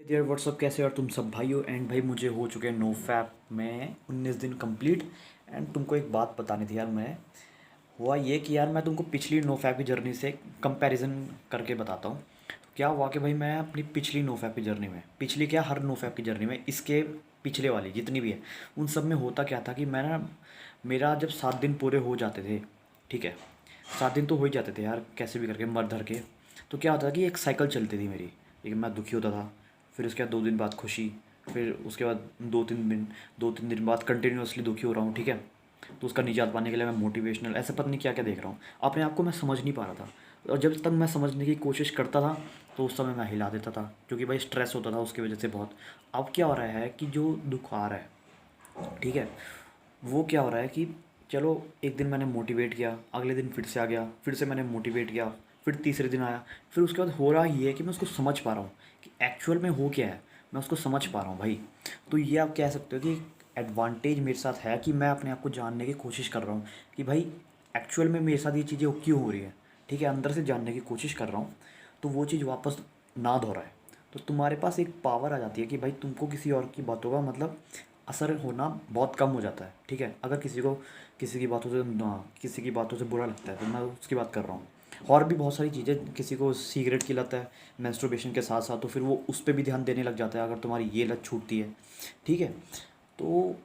यार व्हाट्सअप कैसे हो? और तुम सब भाइयों एंड भाई मुझे हो चुके हैं नो फैप में 19 दिन कंप्लीट। एंड तुमको एक बात बतानी थी यार। मैं हुआ ये कि यार मैं तुमको पिछली नो फैप की जर्नी से कंपैरिजन करके बताता हूँ। तो क्या हुआ कि भाई मैं अपनी पिछली नो फैप की जर्नी में, पिछली क्या हर नो फैप की जर्नी में, इसके पिछले वाली जितनी भी है उन सब में होता क्या था कि मैं ना, मेरा जब 7 दिन पूरे हो जाते थे, ठीक है, 7 दिन तो हो ही जाते थे यार कैसे भी करके मर धर के। तो क्या होता था कि एक साइकिल चलती थी मेरी। एक मैं दुखी होता था, फिर उसके बाद 2 दिन बाद खुशी, फिर उसके बाद 2-3 दिन बाद कंटिन्यूअसली दुखी हो रहा हूँ, ठीक है। तो उसका निजात पाने के लिए मैं मोटिवेशनल ऐसे पता नहीं क्या क्या देख रहा हूँ। अपने आप को मैं समझ नहीं पा रहा था। और जब तक मैं समझने की कोशिश करता था तो उस समय मैं हिला देता था, क्योंकि भाई स्ट्रेस होता था उसकी वजह से बहुत। अब क्या हो रहा है कि जो दुख आ रहा है, ठीक है, वो क्या हो रहा है कि चलो एक दिन मैंने मोटिवेट किया, अगले दिन फिर से आ गया, फिर से मैंने मोटिवेट किया, फिर तीसरे दिन आया, फिर उसके बाद हो रहा ये है कि मैं उसको समझ पा रहा हूँ कि एक्चुअल में हो क्या है। मैं उसको समझ पा रहा हूँ भाई। तो ये आप कह सकते हो कि एडवांटेज मेरे साथ है कि मैं अपने आप को जानने की कोशिश कर रहा हूँ कि भाई एक्चुअल में मेरे साथ ये चीज़ें क्यों हो रही है, ठीक है, अंदर से जानने की कोशिश कर रहा हूँ। तो वो चीज़ वापस ना दोहराए। तो तुम्हारे पास एक पावर आ जाती है कि भाई तुमको किसी और की बातों का मतलब असर होना बहुत कम हो जाता है, ठीक है। अगर किसी को किसी की बातों से किसी की बातों से बुरा लगता है तो मैं उसकी बात कर रहा हूँ। और भी बहुत सारी चीज़ें, किसी को सिगरेट की लत है मेंस्ट्रुएशन के साथ साथ, तो फिर वो उस पर भी ध्यान देने लग जाता है अगर तुम्हारी ये लत छूटती है, ठीक है। तो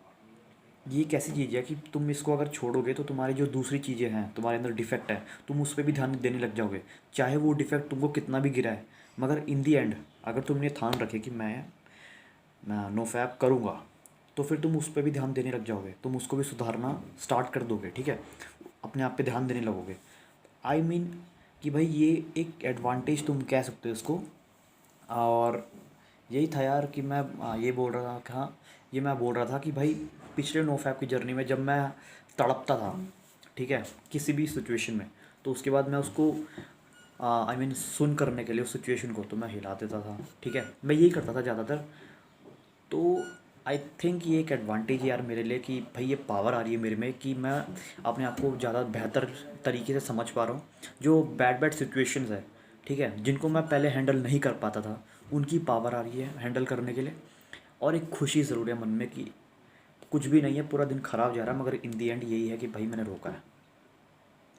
ये कैसी चीज़ है कि तुम इसको अगर छोड़ोगे तो तुम्हारी जो दूसरी चीज़ें हैं, तुम्हारे अंदर डिफेक्ट है, तुम उस पर भी ध्यान देने लग जाओगे, चाहे वो डिफेक्ट तुमको कितना भी गिरा है। मगर इन दी एंड अगर तुमने ठान रखे कि मैं नो फैप करूँगा, तो फिर तुम उस पर भी ध्यान देने लग जाओगे, तुम उसको भी सुधारना स्टार्ट कर दोगे, ठीक है, अपने आप पे ध्यान देने लगोगे। आई मीन कि भाई ये एक एडवांटेज तुम कह सकते हो इसको। और यही था यार कि मैं ये बोल रहा था कि हाँ, ये मैं बोल रहा था कि भाई पिछले नो फैप की जर्नी में जब मैं तड़पता था, ठीक है, किसी भी सिचुएशन में, तो उसके बाद मैं उसको आई मीन सुन करने के लिए उस सिचुएशन को तो मैं हिला देता था, ठीक है, मैं यही करता था ज़्यादातर। तो आई थिंक ये एक एडवांटेज है यार मेरे लिए कि भाई ये पावर आ रही है मेरे में कि मैं अपने आप को ज़्यादा बेहतर तरीके से समझ पा रहा हूँ। जो बैड बैड सिचुएशंस है, ठीक है, जिनको मैं पहले हैंडल नहीं कर पाता था, उनकी पावर आ रही है हैंडल करने के लिए। और एक खुशी ज़रूर है मन में कि कुछ भी नहीं है, पूरा दिन ख़राब जा रहा है, मगर इन दी एंड यही है कि भाई मैंने रोका है,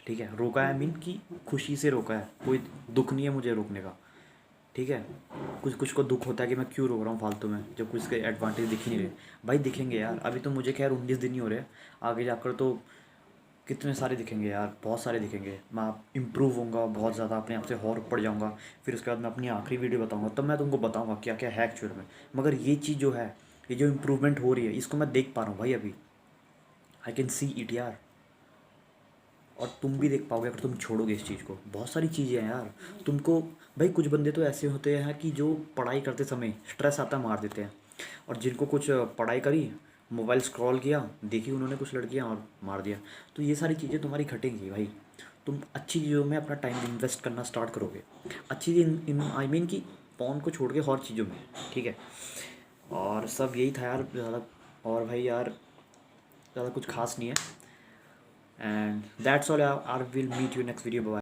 ठीक है, रोका है मीन कि खुशी से रोका है, कोई दुख नहीं है मुझे रोकने का, ठीक है। कुछ कुछ को दुख होता है कि मैं क्यों रो रहा हूँ फालतू में, जब कुछ के एडवांटेज दिख ही नहीं रहे। भाई दिखेंगे यार, अभी तो मुझे खैर 19 दिन ही हो रहे हैं, आगे जाकर तो कितने सारे दिखेंगे यार, बहुत सारे दिखेंगे। मैं इम्प्रूव होऊंगा बहुत ज़्यादा, अपने आप से और ऊपर जाऊँगा। फिर उसके बाद मैं अपनी आखिरी वीडियो बताऊँगा, तब मैं तुमको बताऊँगा क्या क्या है एक्चुअल में। मगर ये चीज़ जो है, ये जो इम्प्रूवमेंट हो रही है, इसको मैं देख पा रहा हूँ भाई अभी। आई कैन सी इट यार। और तुम भी देख पाओगे अगर तुम छोड़ोगे इस चीज़ को। बहुत सारी चीज़ें हैं यार तुमको। भाई कुछ बंदे तो ऐसे होते हैं कि जो पढ़ाई करते समय स्ट्रेस आता मार देते हैं, और जिनको कुछ पढ़ाई करी, मोबाइल स्क्रॉल किया, देखी उन्होंने कुछ लड़कियां और मार दिया। तो ये सारी चीज़ें तुम्हारी घटेंगी भाई। तुम अच्छी चीज़ों में अपना टाइम इन्वेस्ट करना स्टार्ट करोगे। अच्छी इन आई मीन कि पॉन को छोड़ के और चीज़ों में, ठीक है। और सब यही था यार ज़्यादा। और भाई यार ज़्यादा कुछ खास नहीं है। And that's all. I will meet you next video. Bye.